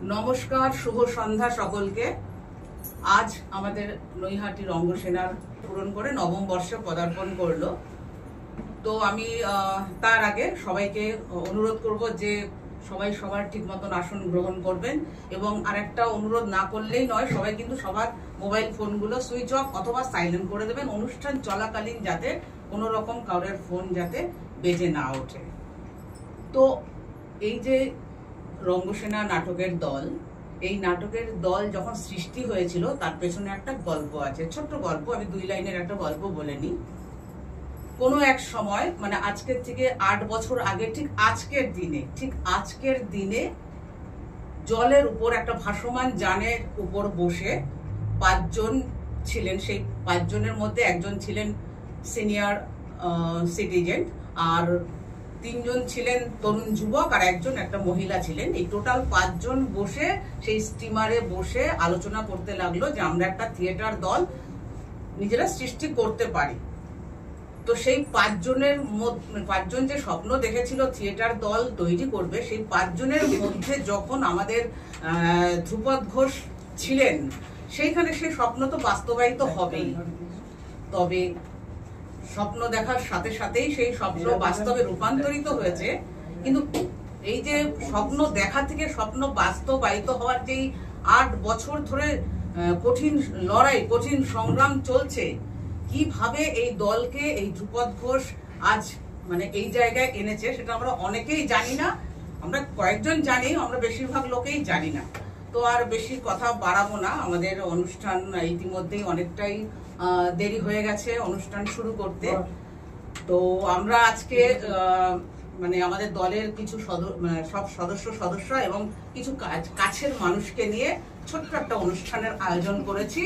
নমস্কার, শুভ সন্ধ্যা সকলকে। আজ আমাদের নৈহাটি রঙ্গসেনার পূরণ করে নবম বর্ষে পদার্পণ করলো। তো আমি তার আগে সবাইকে অনুরোধ করব যে সবাই সবার ঠিক মতন আসন গ্রহণ করবেন, এবং আরেকটা অনুরোধ না করলেই নয়, সবাই কিন্তু সবার মোবাইল ফোনগুলো সুইচ অফ অথবা সাইলেন্ট করে দেবেন অনুষ্ঠান চলাকালীন, যাতে কোনো রকম কারোর ফোন যাতে বেজে না ওঠে। তো এই যে রঙ্গসেনা নাটকের দল, এই নাটকের দল যখন সৃষ্টি হয়েছিল তার পেছনে একটা গল্প আছে, ছোট্ট গল্প। আমি 2 লাইনের একটা গল্প বলে নিই। কোনো এক সময়, মানে আজকের থেকে 8 বছর আগে, ঠিক আজকের দিনে জলের উপর একটা ভাসমান যানের উপর বসে 5 জন ছিলেন। সেই 5 জনের মধ্যে একজন ছিলেন সিনিয়র সিটিজেন, আর 3 জন ছিলেন তরুণ যুবক, আর একজন একটা মহিলা ছিলেন। এই টোটাল 5 জন বসে সেই স্টিমারে বসে আলোচনা করতে লাগলো যে আমরা একটা থিয়েটার দল নিজেরা সৃষ্টি করতে পারি। তো সেই 5 জন যে স্বপ্ন দেখেছিল থিয়েটার দল তৈরি করবে, সেই 5 জনের মধ্যে যখন আমাদের ধ্রুপদ ঘোষ ছিলেন, সেইখানে সেই স্বপ্ন তো বাস্তবায়িত হবেই। তবে স্বপ্ন দেখার সাথে সাথেই সেই স্বপ্ন বাস্তবে রূপান্তরিত হয়েছে। কিন্তু এই যে স্বপ্ন দেখা থেকে স্বপ্ন বাস্তবায়িত হওয়ার যেই 8 বছর ধরে কঠিন লড়াই, কঠিন সংগ্রাম চলছে, কিভাবে এই দলকে এই ধ্রুপদ ঘোষ আজ মানে এই জায়গায় এনেছে, সেটা আমরা অনেকেই জানি না। আমরা কয়েকজন জানি, আমরা বেশিরভাগ লোকেই জানি না। তো আর বেশি কথা বাড়াবো না, আমাদের অনুষ্ঠান ইতিমধ্যেই অনেকটাই দেরি হয়ে গেছে অনুষ্ঠান শুরু করতে। তো আমরা আজকে মানে আমাদের দলের কিছু সব সদস্য এবং কিছু কাছের মানুষকে নিয়ে ছোট্ট একটা অনুষ্ঠানের আয়োজন করেছি।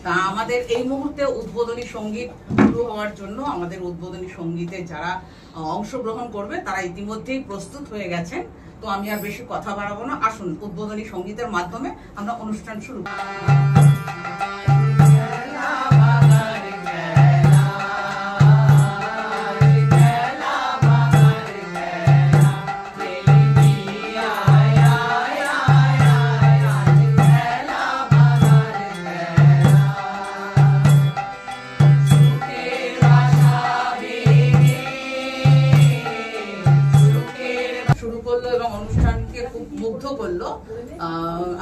তা আমাদের এই মুহূর্তে উদ্বোধনী সঙ্গীত শুরু হওয়ার জন্য আমাদের উদ্বোধনী সঙ্গীতে যারা অংশগ্রহণ করবে তারা ইতিমধ্যেই প্রস্তুত হয়ে গেছেন। তো আমি আর বেশি কথা বাড়াবো না, আসুন উদ্বোধনী সঙ্গীতের মাধ্যমে আমরা অনুষ্ঠান শুরু করি।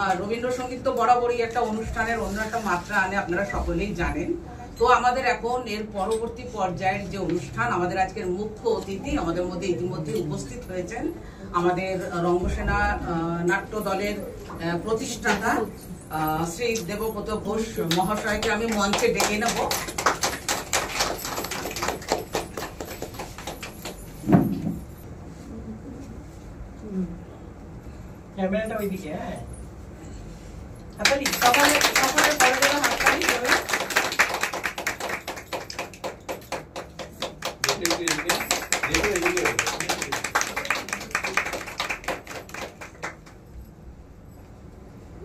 আর রবীন্দ্রসঙ্গীত তো বরাবরই একটা অনুষ্ঠানের অন্য একটা মাত্রা আনে, আপনারা সকলেই জানেন। তো আমাদের এখন এর পরবর্তী পর্যায়ের যে অনুষ্ঠান, আমাদের আজকের মুখ্য অতিথি আমাদের মধ্যে ইতিমধ্যে উপস্থিত হয়েছেন। আমাদের রঙ্গসেনা নাট্য দলের প্রতিষ্ঠাতা শ্রী দেবব্রত ঘোষ মহাশয়কে আমি মঞ্চে ডেকে নেব। ক্যামেরাটা ওইদিকে। হাততালি, সকলের পরে যেন হাততালি দেবে।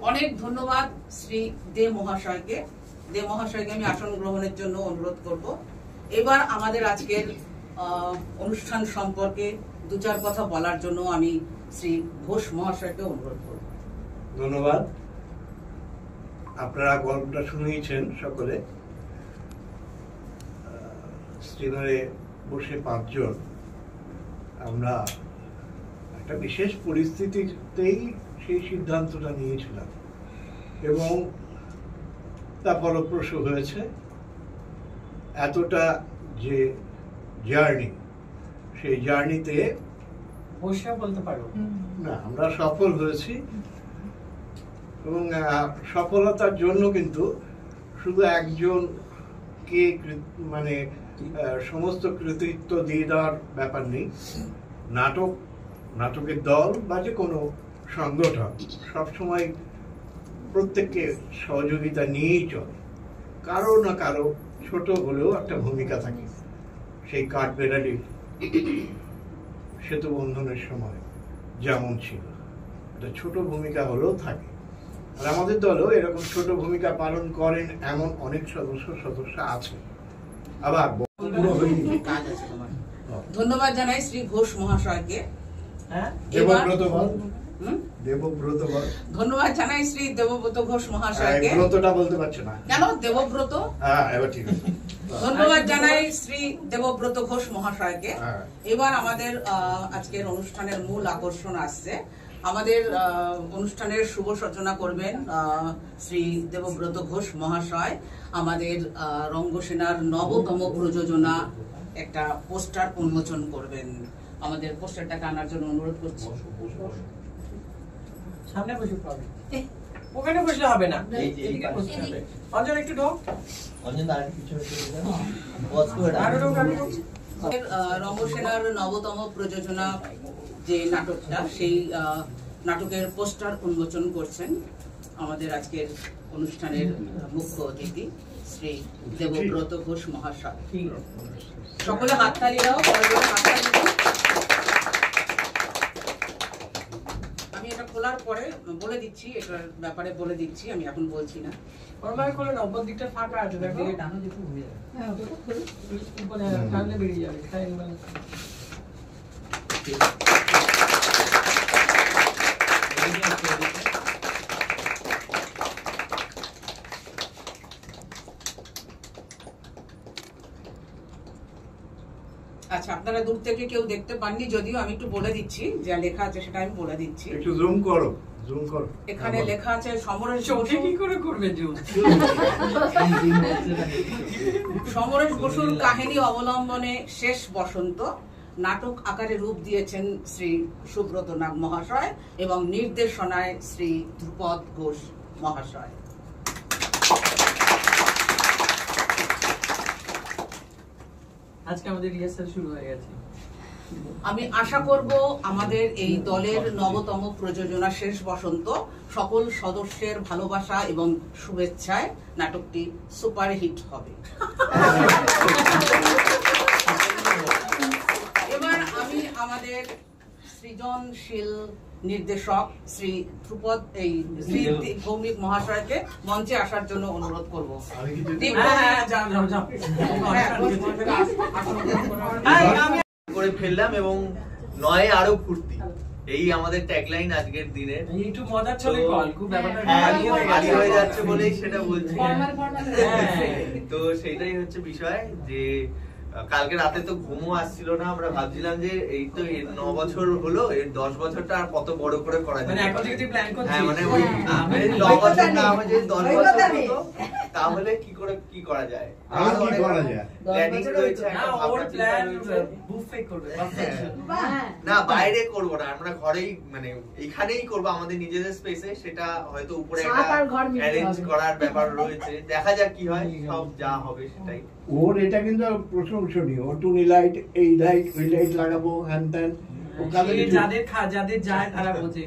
অনেক ধন্যবাদ শ্রী দে মহাশয়কে আমি আসন গ্রহণের জন্য অনুরোধ করব। এবার আমাদের আজকের অনুষ্ঠান সম্পর্কে 2-4 কথা বলার জন্য আমি শ্রী ঘোষ মহাশয়কে অনুরোধ করব। ধন্যবাদ। আপনারা গল্পটা শুনেছেন সকলে। স্টিমারে বসে 5 জন আমরা একটা বিশেষ পরিস্থিতিতেই সেই সিদ্ধান্তটা নিয়েছিলাম, এবং তা ফলপ্রসূ হয়েছে। এতটা যে জার্নি, সেই জার্নিতে বসে বলতে পারো না আমরা সফল হয়েছি। এবং সফলতার জন্য কিন্তু শুধু একজনকে মানে সমস্ত কৃতিত্ব দিয়ে দেওয়ার ব্যাপার নেই। নাটকের দল বা যে কোনো সংগঠন সবসময় প্রত্যেককে সহযোগিতা নিয়েই চলে। কারো না কারো ছোট হলেও একটা ভূমিকা থাকে। সেই কাঠবেড়ালির সেতু বন্ধনের সময় যেমন ছিল, একটা ছোট ভূমিকা হলেও থাকে। আর আমাদের দলও এরকম ছোট ভূমিকা পালন করেন এমন অনেক সদস্য আছে। আবার ধন্যবাদ জানাই শ্রী ঘোষ মহাশয়কে। দেবব্রত দেবব্রত বল। ধন্যবাদ জানাই শ্রী দেবব্রত ঘোষ মহাশয়কে। ব্রতটা বলতে পারছো না কেন? দেবব্রত। এবার ঠিক আছে। ধন্যবাদ জানাই শ্রী দেবব্রত ঘোষ মহাশয়কে। হ্যাঁ। এবার আমাদের আজকের অনুষ্ঠানের মূল আকর্ষণ আসছে। আমাদের অনুষ্ঠানের শুভ সূচনা করবেন শ্রী দেবব্রত ঘোষ মহাশয়। আমাদের রঙ্গসেনার নবতম প্রযোজনা একটা পোস্টার উন্মোচন করবেন। আমাদের পোস্টারটাকে আনার জন্য অনুরোধ করছি। সামনে বসে পাবে, ওখানে বসলে হবে না, এদিকে বসতে হবে। অঞ্জন একটু ঢোক, অঞ্জন আর কিছু বস করে আরো ঢোক, আরো ঢোক। রঙ্গসেনার নবতম প্রযোজনা যে নাটকটা, সেই নাটকের পোস্টার উন্মোচন করছেন আমাদের আজকের অনুষ্ঠানের মুখ্য অতিথি শ্রী দেবব্রত ঘোষ মহাশয়। সকলে হাততালি দাও, হাততালি দাও। আমি এটা খোলার পরে বলে দিচ্ছি, এটার ব্যাপারে বলে দিচ্ছি, আমি এখন বলছি না। ওরভাবে করলে না, উপর দিকটা ফাঁকা আছে, দেখো টানো যেতে ঘুরে যাবে। হ্যাঁ, ওটা খুলে উপরে টানলে বেরিয়ে যাবে। আচ্ছা, আপনারা দূর থেকে কেউ দেখতে পাননি, যদিও আমি একটু বলে দিচ্ছি, যা লেখা আছে সেটা আমি বলে দিচ্ছি। একটু জুম করো, জুম করো। এখানে লেখা আছে সমরেশ চোখে কি করে করবে জুম? সমরেশ বসুর কাহিনী অবলম্বনে শেষ বসন্ত নাটক আকারে রূপ দিয়েছেন শ্রী সুব্রত নাগ মহাশয় এবং নির্দেশনায় শ্রী ধ্রুপদ ঘোষ মহাশয়। আজকে আমাদের রিহার্সাল শুরু হয়ে গেছে। আমি আশা করব আমাদের এই দলের নবতম প্রযোজনা শেষ বসন্ত সকল সদস্যের ভালোবাসা এবং শুভেচ্ছায় নাটকটি সুপারহিট হবে। এবার আমি আমাদের সৃজনশীল নির্দেশক শ্রী ধ্রুপদ শ্রী ভৌমিক মহাশয়কে মঞ্চে আসার জন্য অনুরোধ করব। করে ফেললাম এবং নয় আরো ফুর্তি, এই আমাদের ট্যাগলাইন আজকের দিনের। একটু মজার চলে কল, খুব ব্যাপারটা ভারী হয়ে যাচ্ছে বলেই সেটা বলছি। তো সেটাই হচ্ছে বিষয় যে কালকে রাতে তো ঘুমও আসছিল না, আমরা ভাবছিলাম যে এই তো 9 বছর হলো, এর 10 বছরটা আর কত বড় করে করা যায়। মানে এখন থেকে তুই প্ল্যান করছিস? হ্যাঁ, মানে ওই 9 বছর না, আমি যদি 10 বছর হতো তাহলে কি করা যায়, আর কি করা যায়। প্ল্যানিং রয়েছে। না, ওর প্ল্যান বুফে করবে। না, বাইরে করব না, আমরা ঘরেই, মানে এখানেই করব আমাদের নিজেদের স্পেসে। সেটা হয়তো উপরে একটা অ্যারেঞ্জ করার ব্যাপার রয়েছে, দেখা যাক কি হয়, সব যা হবে সেটাই। ওর এটা কিন্তু প্রশংসনীয়। ও টুনি লাইট, এই লাইট, ওই লাইট লাগাবো, হ্যান ত্যান। যাদের যায় তারা বোঝে।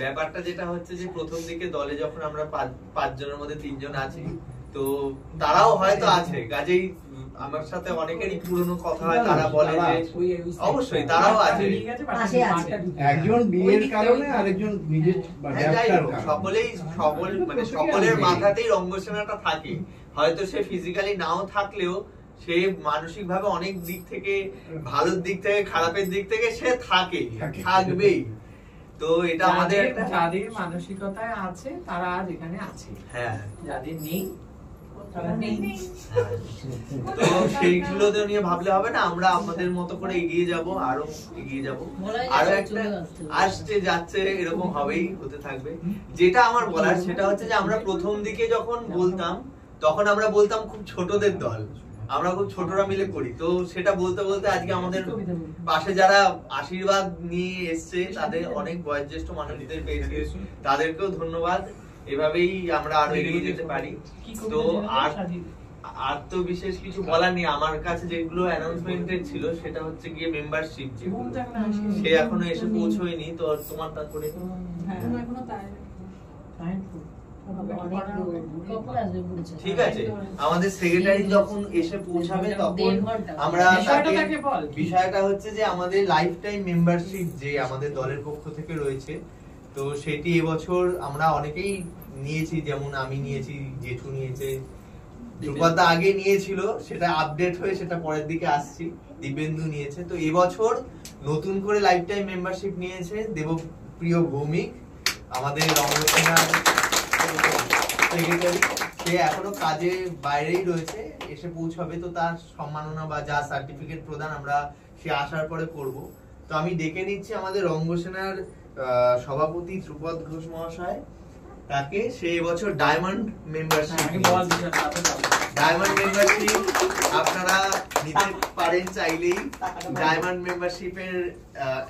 ব্যাপারটা যেটা হচ্ছে যে প্রথম দিকে দলে যখন আমরা 5 জনের মধ্যে 3 জন আছি, তো তারাও হয়তো আছে, কাজেই আমার সাথে অনেকেরই পুরনো কথা হয়, তারা বলে যে অবশ্যই তারাও আছে। একজন বিয়ের কারণে আরেকজন নিজের সকলেই মানে সকলের মাথাতেই রঙ্গসেনাটা থাকে, হয়তো সে ফিজিক্যালি নাও থাকলেও সে মানসিক ভাবে অনেক দিক থেকে, ভালোর দিক থেকে, খারাপের দিক থেকে সে থাকবেই। তো এটা আমাদের যাদের মানসিকতায় আছে তারা আজ এখানে আছে, হ্যাঁ, যাদের নেই তারা নেই। তো সেইগুলো নিয়ে ভাবলে হবে না, আমরা আমাদের মতো করে এগিয়ে যাব, আরো এগিয়ে যাব, আরো একটা আসছে যাচ্ছে, এরকম হবেই, হতে থাকবে। যেটা আমার বলার সেটা হচ্ছে যে আমরা প্রথম দিকে যখন বলতাম, তখন আমরা বলতাম খুব ছোটদের দল, আমরা খুব ছোটরা মিলে করি। তো সেটা বলতে বলতে আজকে আমাদের পাশে যারা আশীর্বাদ নিয়ে এসছে, তাদের অনেক বয়োজ্যেষ্ঠ মানুষদের পেয়েছি, তাদেরকেও ধন্যবাদ। এভাবেই আমরা আরো এগিয়ে যেতে পারি। তো আর তো বিশেষ কিছু বলার নেই। আমার কাছে যেগুলো অ্যানাউন্সমেন্টের ছিল সেটা হচ্ছে গিয়ে মেম্বারশিপ, সে এখনো এসে পৌঁছয়নি। তো তোমার তারপরে ঠিক আছে, আমাদের সেক্রেটারি যখন এসে পৌঁছাবে তখন আমরা বিষয়টা হচ্ছে যে আমাদের লাইফ টাইম মেম্বারশিপ যে আমাদের দলের পক্ষ থেকে রয়েছে, তো সেটি এবছর আমরা অনেকেই নিয়েছি, যেমন আমি নিয়েছি, জেঠু নিয়েছে, ধ্রুপদা আগে নিয়েছিল, সেটা আপডেট হয়ে সেটা পরের দিকে আসছি। দিব্যেন্দু নিয়েছে। তো এবছর নতুন করে লাইফ টাইম মেম্বারশিপ নিয়েছে দেবপ্রিয় ভৌমিক, আমাদের রঙ্গসেনার সেক্রেটারি। সে এখনো কাজে বাইরেই রয়েছে, এসে পৌঁছাবে। তো তার সম্মাননা বা যা সার্টিফিকেট প্রদান আমরা সে আসার পরে করব। তো আমি ডেকে নিচ্ছি আমাদের রঙ্গসেনার সভাপতি ধ্রুপদ ঘোষ মহাশয়, তাকে। সে এবছর ডায়মন্ড মেম্বারশিপ আপনারা নিতে পারেন চাইলেই। ডায়মন্ড মেম্বারশিপের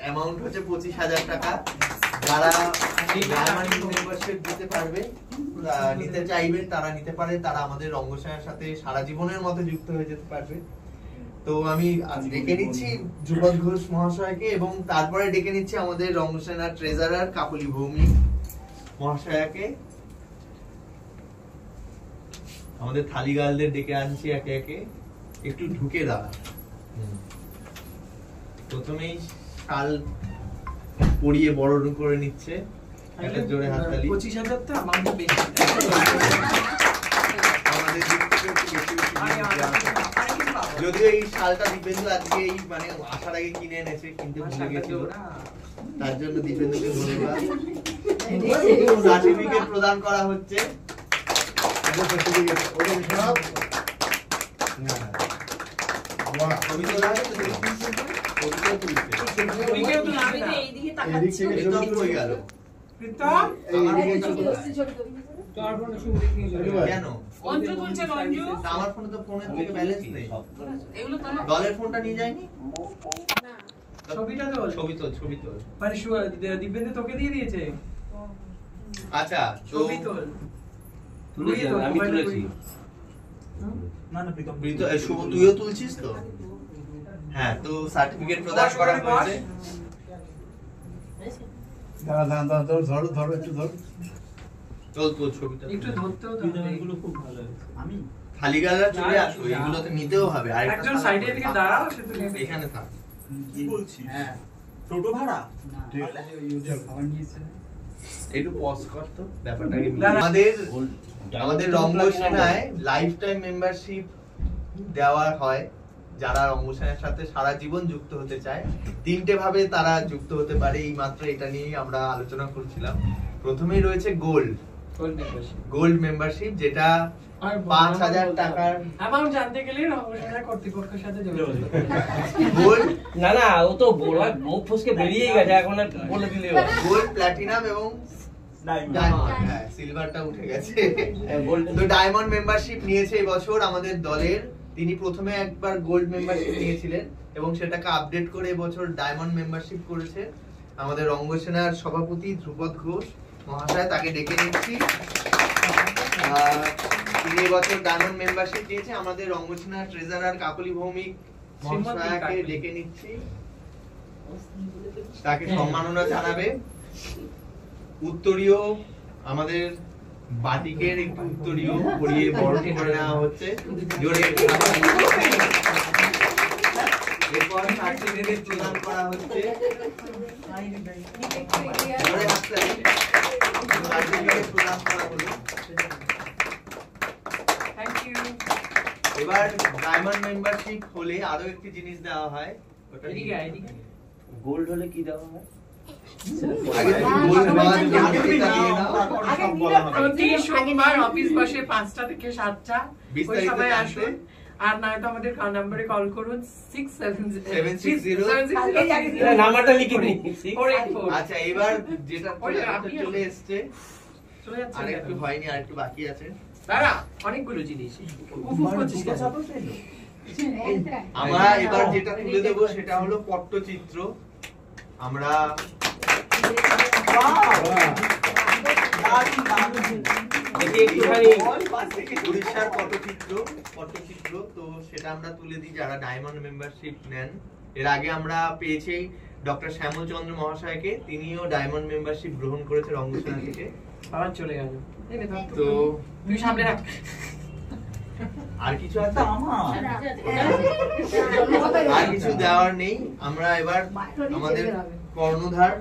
অ্যামাউন্ট হচ্ছে 25,000 টাকা। যারা ডায়মন্ড মেম্বারশিপ দিতে পারবে, নিতে চাইবেন, তারা নিতে পারে। তারা আমাদের রঙ্গসেনার সাথে সারা জীবনের মতো যুক্ত হয়ে যেতে পারবে। তো আমি ডেকে নিচ্ছি ধ্রুপদ ঘোষ মহাশয়কে, এবং তারপরে ডেকে নিচ্ছি আমাদের রঙ্গসেনার ট্রেজারার কাকলি ভৌমিক মহাশয়াকে। আমাদের থালিগালদের ডেকে আনছি একে একে। একটু ঢুকে দাঁড়া। প্রথমেই শাল পরিয়ে বরণ করে নিচ্ছে। একটা জোরে হাততালি। 25,000 তো আমাদের বেশি। আমাদের দিক থেকে একটু বেশি বেশি যদিও এই শালটা দিব্যেন্দু আজকে এই মানে আসার আগে কিনে এনেছে, কিনতে ভুলে গেছিল, তার জন্য দিব্যেন্দুকে ধন্যবাদ। সার্টিফিকেট প্রদান করা হচ্ছে। আমার ফোনে তো ফোনের থেকে ব্যালেন্স নেই। দলের ফোনটা নিয়ে যায়নি। ছবি তোল মানে দিব্যেন্দু তোকে দিয়ে দিয়েছে। আচ্ছা, ছবি তোল। আমি তুলেছি। তুইও তুলছিস তো? হ্যাঁ, তো সার্টিফিকেট প্রদান করা হয়েছে। ধরো একটু ধরো। তো ছবিটা একটু ধরতেও তো এগুলো খুব ভালো। আমি থালিগালরা চলে আসো, এগুলোতে নিতেও হবে। আর একজন সাইডে থেকে দাঁড়াও, সে তো এখানে থাক। কি বলছিস? হ্যাঁ, টোটো ভাড়া একটু পজ কর তো ব্যাপারটাকে। আমাদের রঙ্গসেনায় লাইফ টাইম মেম্বারশিপ দেওয়া হয়। যারা রঙ্গসেনার সাথে সারা জীবন যুক্ত হতে চায়, তিনটে ভাবে তারা যুক্ত হতে পারে। এই মাত্র এটা নিয়েই আমরা আলোচনা করছিলাম। প্রথমেই রয়েছে গোল্ড মেম্বারশিপ, যেটা 5,000 টাকার অ্যামাউন্ট জানতে গেলে রঙ্গসেনা কর্তৃপক্ষের সাথে যোগাযোগ করতে গোল্ড। না ও তো বলা মুখ ফসকে বেরিয়ে গেছে, এখন আর বলে দিলে গোল্ড, প্ল্যাটিনাম এবং ডায়মন্ড। হ্যাঁ, সিলভারটা উঠে গেছে। তো ডায়মন্ড মেম্বারশিপ নিয়েছে এবছর আমাদের দলের। তিনি প্রথমে একবার গোল্ড মেম্বারশিপ নিয়েছিলেন এবং সেটাকে আপডেট করে এবছর ডায়মন্ড মেম্বারশিপ করেছে আমাদের রঙ্গসেনার সভাপতি ধ্রুপদ ঘোষ মহাশয়। তাকে ডেকে নিচ্ছি। তিনি এবছর ডায়মন্ড মেম্বারশিপ নিয়েছে। আমাদের রঙ্গসেনার ট্রেজারার কাকলি ভৌমিক মহাশয়কে ডেকে নিচ্ছি, তাকে সম্মাননা জানাবে। উত্তরীয় আমাদের বাটিকের একটু উত্তরীয় পরিয়ে বরণ করে নেওয়া হচ্ছে। জোরে এরপর সার্টিফিকেট প্রদান করা হচ্ছে। জোরে হাততালি। সার্টিফিকেট প্রদান করা হলো। Thank you. এবার ডায়মন্ড মেম্বারশিপ হলে আরো একটি জিনিস দেওয়া হয়। ওটা গোল্ড হলে কি দেওয়া হয়? প্রতি সোমবার অফিস বসে 5টা থেকে 7টা, ওই সময় আসুন। আর নয়তো আমাদের নাম্বারে কল করুন 6760 নাম্বারটা লিখে দিন। 484। আচ্ছা, এবার যেটা চলে এসছে, চলে যাচ্ছে, আর একটু হয়নি, আর একটু বাকি আছে। দাঁড়া, অনেকগুলো জিনিস আমরা এবার যেটা তুলে দেবো সেটা হলো পট্টচিত্র। আমরা উড়িষ্যার পট্টচিত্র, তো সেটা আমরা তুলে দিই যারা ডায়মন্ড মেম্বারশিপ নেন। এর আগে আমরা পেয়েছি ডক্টর শ্যামল চন্দ্র মহাশয়কে, তিনিও ডায়মন্ড মেম্বারশিপ গ্রহণ করেছে রঙ্গসেনা থেকে। আবার চলে গেল। তো তুই সামনে রাখ। আর কিছু আছে? আর কিছু দেওয়ার নেই। আমরা এবার আমাদের কর্ণধার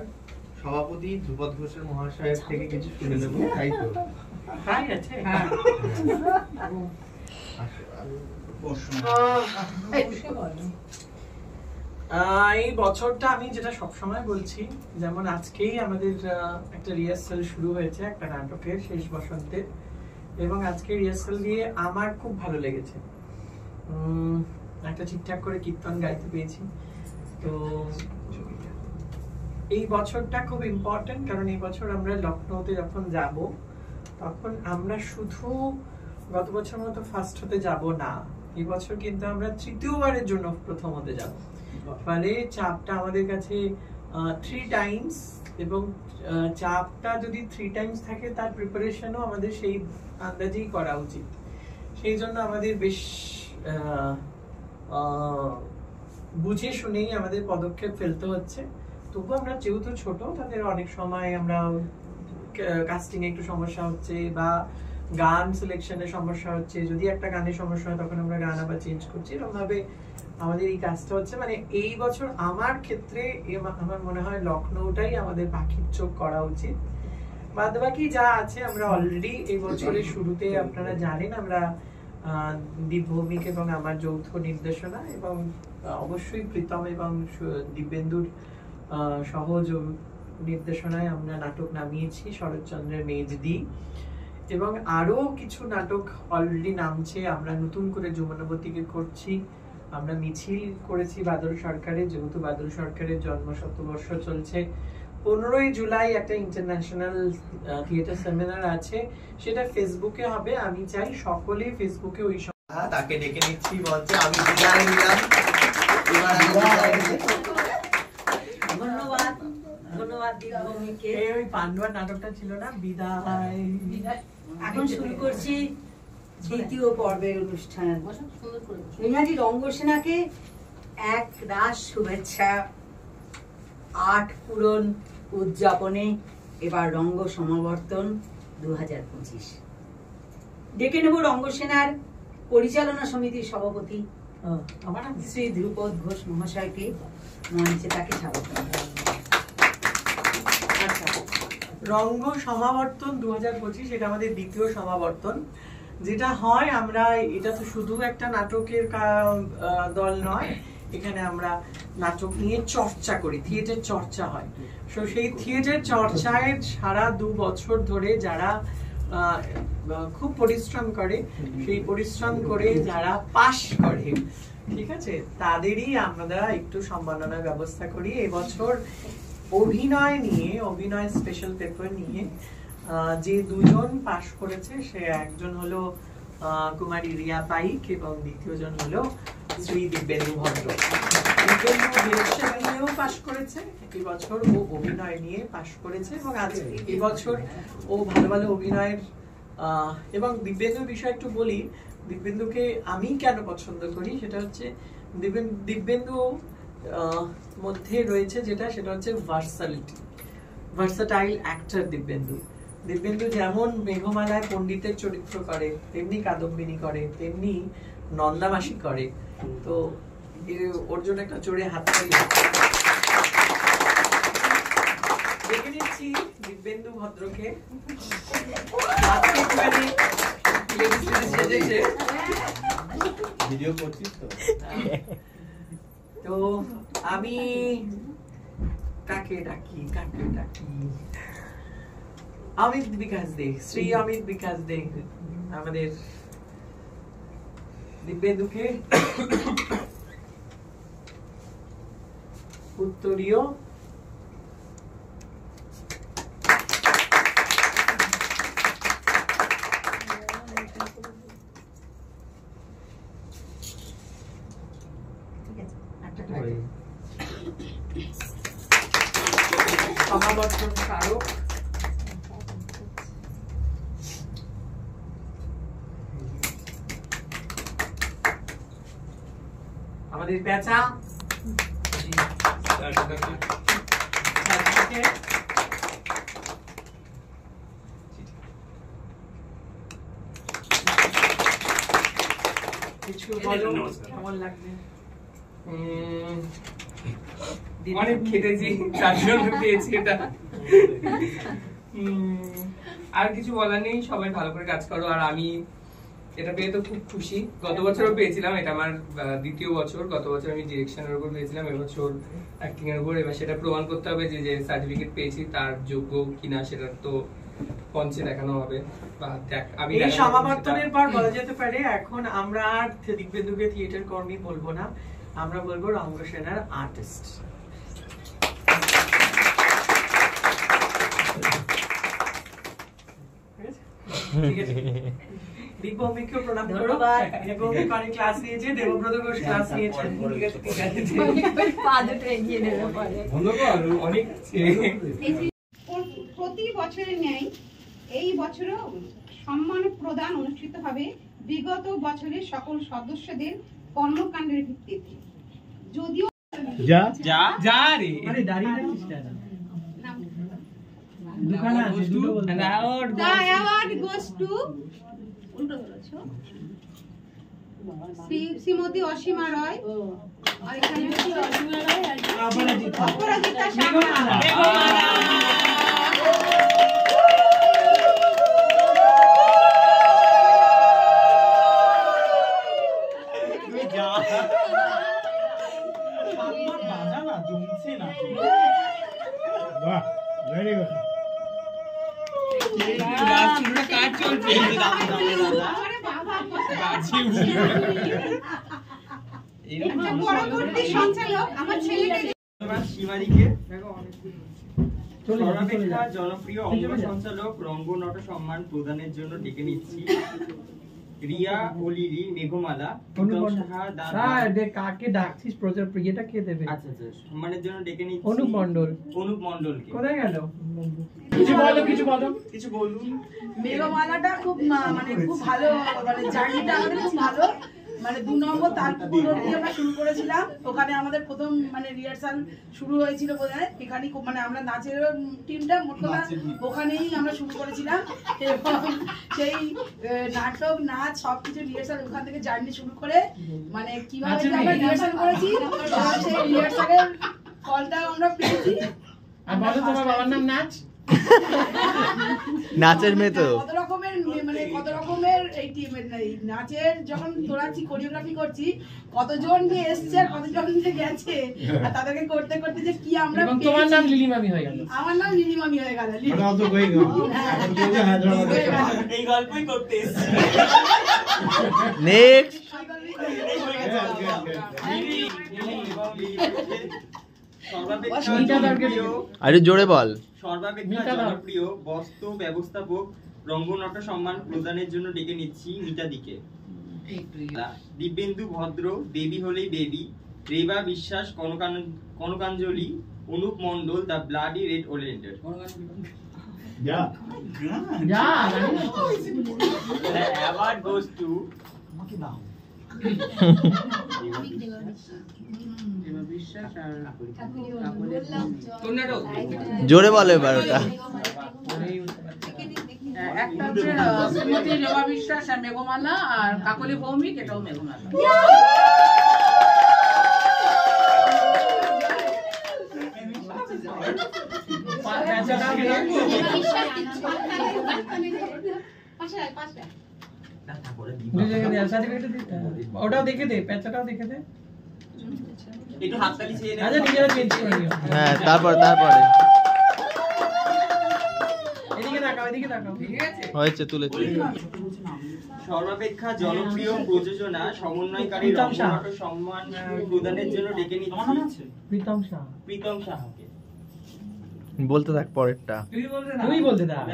সভাপতি ধ্রুপদ ঘোষের মহাশয়ের থেকে কিছু শুনে নেব, তাই তো? তাই আছে। এই বছরটা আমি যেটা সবসময় বলছি, যেমন আজকেই আমাদের একটা রিহার্সাল শুরু হয়েছে একটা নাটকের শেষ বসন্তের, এবং আজকে রিহার্সাল দিয়ে আমার খুব ভালো লেগেছে। একটা ঠিকঠাক করে কীর্তন গাইতে পেয়েছি। তো এই বছরটা খুব ইম্পর্টেন্ট, কারণ এই বছর আমরা লখনৌতে যখন যাব তখন আমরা শুধু গত বছর মতো ফার্স্ট হতে যাব না, এই বছর কিন্তু আমরা তৃতীয়বারের জন্য প্রথম হতে যাব। ফলে চাপটা আমাদের কাছে 3 টাইমস, এবং চাপটা যদি 3 টাইমস থাকে তার প্রিপারেশনও আমাদের সেই আন্দাজেই করা উচিত। সেই জন্য আমাদের বেশ বুঝে শুনেই আমাদের পদক্ষেপ ফেলতে হচ্ছে। তবু আমরা যেহেতু ছোট, তাদের অনেক সময় আমরা কাস্টিং এ একটু সমস্যা হচ্ছে, বা গান সিলেকশনের সমস্যা হচ্ছে। যদি একটা গানের সমস্যা হয় তখন আমরা গান আবার চেঞ্জ করছি। এরকম ভাবে আমাদের এই কাজটা হচ্ছে। মানে এই বছর আমার ক্ষেত্রে আমার মনে হয় লখনৌটাই আমাদের পাখির চোখ করা উচিত। বাদ বাকি যা আছে আমরা অলরেডি এই বছরের শুরুতে আপনারা জানেন আমরা দীপভৌমিক এবং আমার যৌথ নির্দেশনা, এবং অবশ্যই প্রীতম এবং দিব্যেন্দুর সহজ নির্দেশনায় আমরা নাটক নামিয়েছি শরৎচন্দ্রের মেজদি, এবং আরো কিছু নাটক অলরেডি নামছে। আমরা নতুন করে যমুনাবতীকে করছি, আমরা মিছিল করেছি বাদল সরকারের, যেহেতু বাদল সরকারের জন্ম শতবর্ষ চলছে। 15ই জুলাই একটা ইন্টারন্যাশনাল থিয়েটার সেমিনার আছে, সেটা ফেসবুকে হবে। আমি চাই সকলে ফেসবুকে ওই তাকে ডেকে নিচ্ছি মঞ্চে। আমি বিদায় নিলাম। এবার আমি বিদায় নিচ্ছি। ধন্যবাদ ধন্যবাদ দীপভূমিকে। ওই পান্ডুয়ার নাটকটা ছিল না, বিদায়। এখন শুরু করছি দ্বিতীয় পর্বের অনুষ্ঠান। নৈহাটি রঙ্গসেনাকে এক রাস শুভেচ্ছা। 8 পূরণ উদযাপনে এবার রঙ্গ সমাবর্তন 2025। ডেকে নেব রঙ্গসেনার পরিচালনা সমিতির সভাপতি শ্রী ধ্রুপদ ঘোষ মহাশয়কে। মঞ্চে তাকে স্বাগত। রঙ্গ সমাবর্তন 2025 এটা আমাদের দ্বিতীয় সমাবর্তন। যেটা হয়, আমরা এটা তো শুধু একটা নাটকের দল নয়, এখানে আমরা নাটক নিয়ে চর্চা করি, থিয়েটার চর্চা হয়। তো সেই থিয়েটার চর্চায় সারা 2 বছর ধরে যারা খুব পরিশ্রম করে, সেই পরিশ্রম করে যারা পাশ করে, ঠিক আছে, তাদেরই আমরা একটু সম্মাননার ব্যবস্থা করি। এবছর অভিনয় নিয়ে, অভিনয় স্পেশাল পেপার নিয়ে যে 2 জন পাশ করেছে, সে একজন হলো কুমারী রিয়া পাইক এবং দ্বিতীয়জন হলো শ্রী দিব্যেন্দু ভদ্র। দিব্যেন্দু ডিরেকশন নিয়েও পাশ করেছে এবছর, ও অভিনয় নিয়ে পাশ করেছে, এবং আজকে এবছর ও ভালো ভালো অভিনয়ের। এবং দিব্যেন্দুর বিষয়ে একটু বলি, দিব্যেন্দুকে আমি কেন পছন্দ করি, সেটা হচ্ছে দিব্যেন্দু মধ্যে রয়েছে যেটা, সেটা হচ্ছে ভার্সাটাইল অ্যাক্টর দিব্যেন্দু। দিব্যেন্দু যেমন মেঘমালায় পণ্ডিতের চরিত্র করে, তেমনি কাদম্বিনী করে, তেমনি নন্দামাসি করে। তো ওর জন্য একটা জোরে হাততালি। দেখে নিচ্ছি দিব্যেন্দু ভদ্রকে। ভিডিও করছিস তো আমি কাকে ডাকি অমিত বিকাশ দে, শ্রী অমিত বিকাশ দে আমাদের দিব্যেন্দুকে উত্তরীয় সমাবর্তন স্মারক আমাদের পেঁচা কিছু বলো, কেমন লাগবে? অনেক খেটেছি, তার জন্য পেয়েছি এটা। আর কিছু বলার নেই, সবাই ভালো করে কাজ করো। আর আমি এটা পেয়ে তো খুব খুশি। গত বছরও পেয়েছিলাম, এটা আমার দ্বিতীয় বছর। গত বছর আমি ডিরেকশনের উপর পেয়েছিলাম, এবছর অ্যাক্টিং এর উপর। এবার সেটা প্রমাণ করতে হবে যে সার্টিফিকেট পেয়েছি তার যোগ্য কিনা, সেটা তো মঞ্চে দেখানো হবে। আমি এই সমাবর্তনের পর বলা যেতে পারে এখন আমরা আর দিব্যেন্দুকে থিয়েটার কর্মী বলবো না, আমরা বলবো রঙ্গসেনার আর্টিস্ট। ঠিক আছে, দিব্যভৌমিককেও প্রণাম করো। দিব্যভৌমিক অনেক ক্লাস নিয়েছে, দেবব্রত ঘোষ ক্লাস নিয়েছেন। ঠিক আছে, ঠিক আছে, পা দুটো এগিয়ে নেবে পরে। অনেক প্রতি বছরের ন্যায় এই বছরও সম্মান প্রদান অনুষ্ঠিত হবে বিগত বছরের সকল সদস্যদের কর্মকাণ্ডের ভিত্তিতে। যদিও যা যা যা রে আরে দাঁড়িয়ে আছিস কেন? The award goes to Shrimati Asima রয়, আর এখানে অপরাজিতা ভেরি গুড। কাজ চলছে। পরবর্তী সঞ্চালক আমার ছেলেকে সীমাদিকে সর্বাপেক্ষা জনপ্রিয় অঙ্গ সঞ্চালক রঙ্গনট সম্মান প্রদানের জন্য ডেকে নিচ্ছি রিয়া ওলিরি মেঘমালা কাকে ডাকছিস? প্রচার প্রিয়টা কে দেবে? আচ্ছা আচ্ছা, সম্মানের জন্য ডেকে নিচ্ছি অনুপ মণ্ডল। অনুপ মণ্ডলকে। কোথায় গেল? কিছু বলুন। মেঘমালাটা খুব মানে খুব ভালো, মানে জার্নিটা আমাদের খুব ভালো। মানে 2 নম্বর তালপুকুর রোড দিয়ে আমরা শুরু করেছিলাম, ওখানে আমাদের প্রথম মানে রিহার্সাল শুরু হয়েছিল বোধহয়। এখানে মানে আমরা নাচের টিমটা মোট কথা ওখানেই আমরা শুরু করেছিলাম, এবং সেই নাটক নাচ সবকিছু রিহার্সাল ওখান থেকে জার্নি শুরু করে মানে কিভাবে আমরা রিহার্সাল করেছি, সেই রিহার্সালের ফলটাও আমরা পেয়েছি। আর বলো তোমার বাবার নাম নাচ? নাচের মেয়ে তো কত রকমের এই টিমের নাচের যখন তোলাচ্ছি, কোরিওগ্রাফি করছি, কতজন যে এসছে আর কতজন যে গেছে, আর তাদেরকে করতে করতে যে কি আমরা। তোমার নাম লিলিমামি হয়ে গেল? আমার নাম লিলিমামি হয়ে গেল। এই গল্পই করতে এসেছি। নেক্সট আরে জোরে বল। সর্বাপেক্ষা জনপ্রিয় বস্ত্র ব্যবস্থাপক রঙ্গনট সম্মান প্রদানের জন্য ডেকে নিচ্ছি মিতাদিকে। দিব্যেন্দু ভদ্র, দেবী হলেই baby, Reba Biswas, Kanakanjali, Anup Mondal, the bloody red oleander. The award goes to জোরে বলো এবার ওটা। একটা হচ্ছে শ্রীমতী রেবা বিশ্বাস আর মেঘমালা, আর কাকলি ভৌমিক, এটাও মেঘমালা। ওটাও দেখে দে, পেঁচাটাও দেখে দে। একটু হাততালি চেয়ে নেন। আচ্ছা নিজেরা চেঞ্জ করে নিও। হ্যাঁ তারপরে এদিকে তাকাও, এদিকে তাকাও। হয়েছে, তুলেছি। সর্বাপেক্ষা জনপ্রিয় প্রযোজনা সমন্বয়কারী রঙ্গনট সম্মান প্রদানের জন্য ডেকে নিচ্ছি প্রীতম সাহাকে। বলতে থাক পরেরটা। তুই বলতে থাক।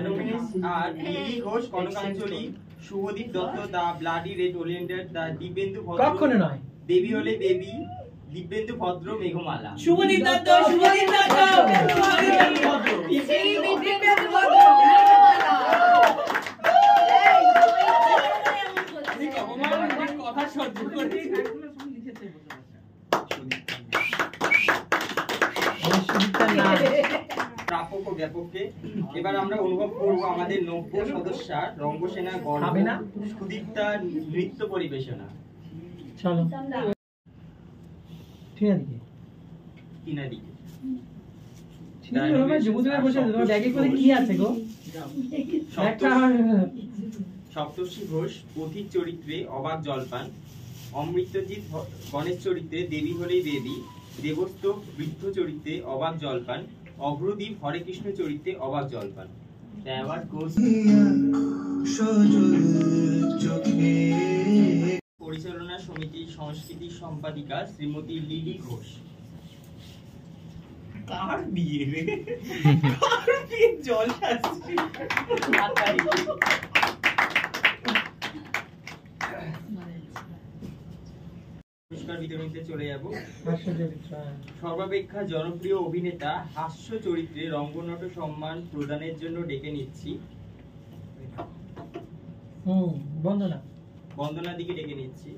আর Lily Ghosh, Kanakanjali, Shubhadip Dutta, the bloody red oleander, the Dibyendu Bhadra, কখনো নয়, দেবী হলে বেবি, দিব্যেন্দু ভদ্র, মেঘমালা। শুভদীপ দত্ত, কথা সহ্য করে প্রাপক ও জ্ঞাপককে। এবার আমরা অনুভব করব আমাদের নব্য সদস্যা রঙ্গসেনা গর্ব সুদীপ্তা নৃত্য পরিবেশনা। চলো ঠিক আছে, তিনাদিকে সপ্তর্ষি ঘোষ পথিক চরিত্রে অবাক জলপান, অমৃতজিৎ গণেশ চরিত্রে দেবী হলেই দেবী, দেবস্থ বৃদ্ধ চরিত্রে অবাক জলপান, অগ্রদীপ হরে কৃষ্ণ চরিত্রে অবাক জলপান। পরিচালনা সমিতির সংস্কৃতি সম্পাদিকা শ্রীমতী লিলি ঘোষ। কার বিয়ে রে? কার বিয়ে? জল আসছে। পুরস্কার বিতরণীতে চলে যাব। সর্বাপেক্ষা জনপ্রিয় অভিনেতা হাস্য চরিত্রে রঙ্গনট সম্মান প্রদানের জন্য ডেকে নিচ্ছি বন্দনা দিকে ডেকে নিচ্ছি।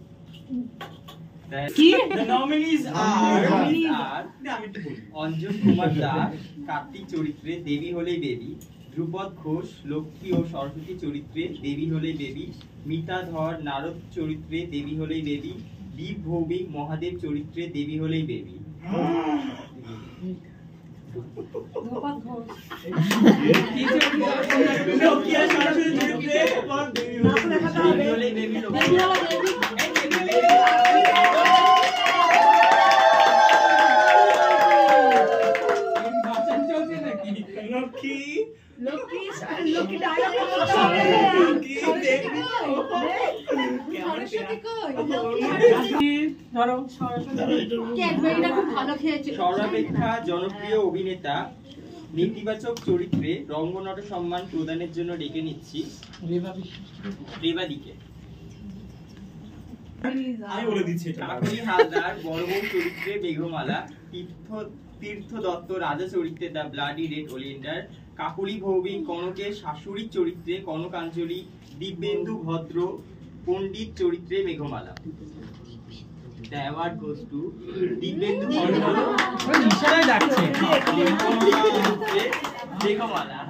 The nominees are Anjan Kumar Das Kartik চরিত্রে দেবী হলেই দেবী, ধ্রুপদ ঘোষ লক্ষ্মী ও সরস্বতী চরিত্রে দেবী হলেই দেবী, মিতা ধর নারদ চরিত্রে দেবী হলেই দেবী, দীপ ভৌমিক মহাদেব চরিত্রে দেবী হলেই দেবী। সর্বাপেক্ষা জনপ্রিয় অভিনেতা নেতিবাচক চরিত্রে রঙ্গনট সম্মান প্রদানের জন্য ডেকে নিচ্ছি রেবাদিকে। কাকলি হালদার বড় বউ চরিত্রে মেঘমালা, তীর্থ দত্ত রাজা চরিত্রে the bloody red Oleander, Kakuli Bhowmik কনকের শাশুড়ির চরিত্রে কনকাঞ্জলি, দিব্যেন্দু ভদ্র পণ্ডিত চরিত্রে মেঘমালা। The award goes to Dibyendu ভদ্র মেঘমালা।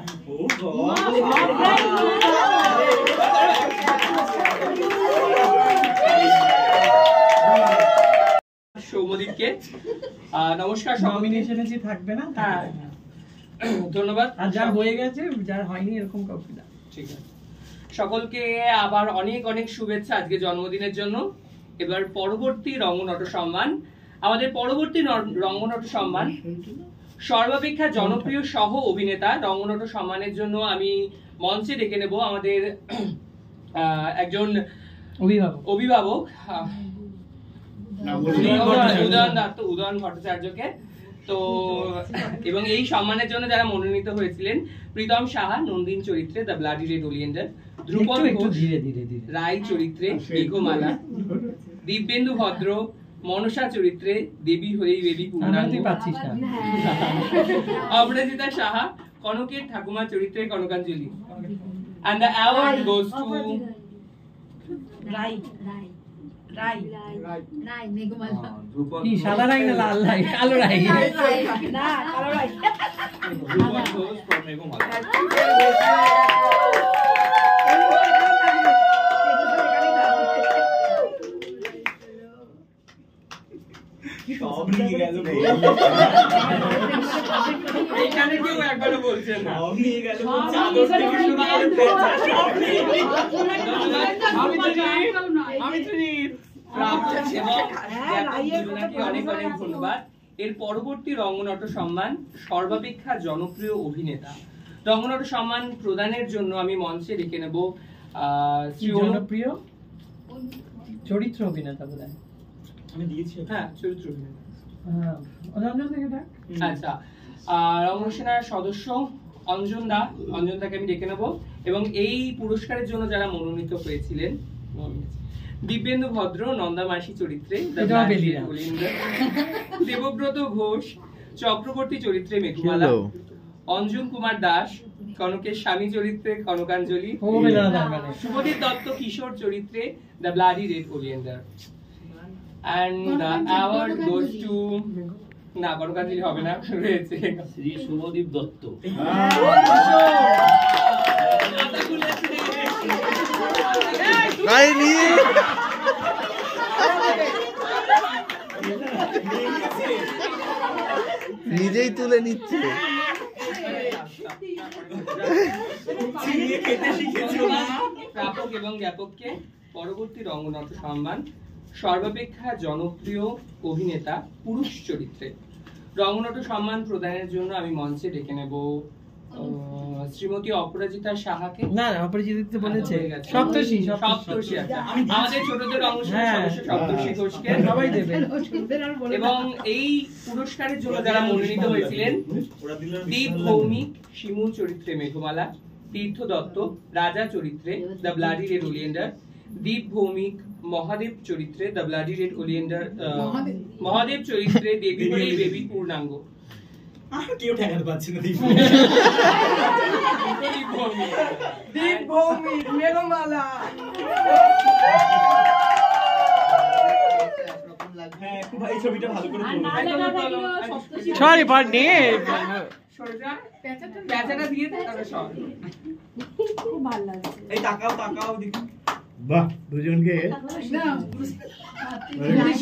সৌমদীপকে নমস্কার। নমিনেশনে যে থাকবে না, হ্যাঁ ধন্যবাদ। আর যার হয়ে গেছে যার হয়নি এরকম কাউকে না। ঠিক আছে, সকলকে আবার অনেক অনেক শুভেচ্ছা আজকে জন্মদিনের জন্য। এবার পরবর্তী রঙ্গনট সম্মান, আমাদের পরবর্তী রঙ্গনট সম্মান সর্বাপেক্ষা জনপ্রিয় সহ অভিনেতা রঙ্গনট সম্মানের জন্য আমি মঞ্চে ডেকে নেব আমাদের একজন অভিভাবক উদয়ন ভট্টাচার্যকে। তো এবং এই সম্মানের জন্য যারা মনোনীত হয়েছিলেন প্রীতম সাহা নন্দিন চরিত্রে the bloody red oleander, Dhrupad Ghosh Roy চরিত্রে মেঘমালা, দিব্যেন্দু ভদ্র মনসা চরিত্রে দেবী হয়েই দেবী পূর্ণাঙ্গ, অপরাজিতা সাহা কনকের ঠাকুমা চরিত্রে Kanakanjali. And the award goes to কি সাদা রাই না লাল রাই? কালো রাই না, কালো রাই। ধ্রুপদ ঘোষ from মেঘমালা। সব নিয়ে গেল, এখানে কেউ একবারও বলছে না। সব নিয়ে গেল। অনেক অনেক ধন্যবাদ। এর পরবর্তী রঙ্গনট সম্মান সর্বাপেক্ষা জনপ্রিয় অভিনেতা রঙ্গনট সম্মান প্রদানের জন্য আমি মঞ্চে ডেকে নেব জনপ্রিয় চরিত্র অভিনেতা বলে আমি দিয়েছি। হ্যাঁ, চরিত্র অভিনেতা। আচ্ছা, রঙ্গসেনার সদস্য অঞ্জনদাকে আমি ডেকে নেব এবং এই পুরস্কারের জন্য যারা মনোনীত হয়েছিলেন দিব্যেন্দু ভদ্র নন্দা মাসি চরিত্রে দেবব্রত ঘোষ চক্রবর্তী চরিত্রে মেঘমালা, অঞ্জন কুমার দাস কনকের স্বামী চরিত্রে কনকাঞ্জলি, শুভদীপ দত্ত কিশোর চরিত্রে the bloody red oleander. And the award goes to না কনকাঞ্জলি হবে না, রয়েছে শ্রী শুভদীপ দত্ত। নিজেই তুলে নিচ্ছে। প্রাপক এবং জ্ঞাপককে পরবর্তী রঙ্গনাট্য সম্মান সর্বাপেক্ষা জনপ্রিয় অভিনেতা পুরুষ চরিত্রে রঙ্গনাট্য সম্মান প্রদানের জন্য আমি মঞ্চে ডেকে নেব শ্রীমতী অপরাজিতা সাহাকে। না অপরাজিতা বলেছে সপ্তর্ষি আচ্ছা আমাদের ছোটদের অংশের সদস্য সপ্তর্ষি ঘোষকে সবাই দেবে। এবং এই পুরস্কারের জন্য যারা মনোনীত হয়েছিলেন দীপ ভৌমিক শিমু চরিত্রে মেঘমালা, তীর্থ দত্ত রাজা চরিত্রে দ্য ব্লাডি রেড ওলিয়েন্ডার, দীপ ভৌমিক মহাদেব চরিত্রে the bloody red oleander, Mahadev চরিত্রে দেবী বলেই বেবি পূর্ণাঙ্গ। কেউ ঠেকাতে পারছি না। দীপ ভৌমিক মেঘমালা। ভাই ছবিটা ভালো করে সরি বাট নে প্যাচাটা দিয়ে দে তাহলে সব খুব ভালো লাগছে। এই তাকাও দেখি। বাহ দুজনকে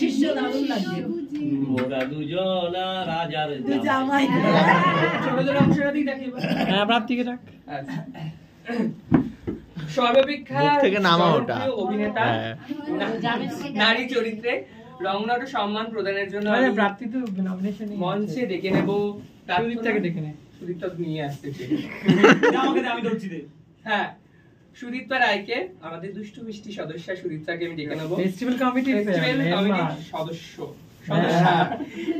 শিষ্য দারুণ লাগছে। ওরা দুজনা রাজার জামাই। ছোটদের অংশটা দিয়ে দেখি। হ্যাঁ প্রাপ্তিকে ডাক। সর্বাপেক্ষা থেকে নামা ওটা অভিনেতা নারী চরিত্রে রঙ্গনাট্য সম্মান প্রদানের জন্য প্রাপ্তি তো নমিনেশন মঞ্চে ডেকে নেব সুদীপ্তাকে ডেকে নে। সুদীপ্তা নিয়ে আসছে আমাকে আমি ধরছি দে। হ্যাঁ সুদীপ্তা রায়কে আমাদের দুষ্টু মিষ্টি সদস্য সুদীপ্তাকে আমি ডেকে নেব ফেস্টিভ্যাল কমিটির সদস্য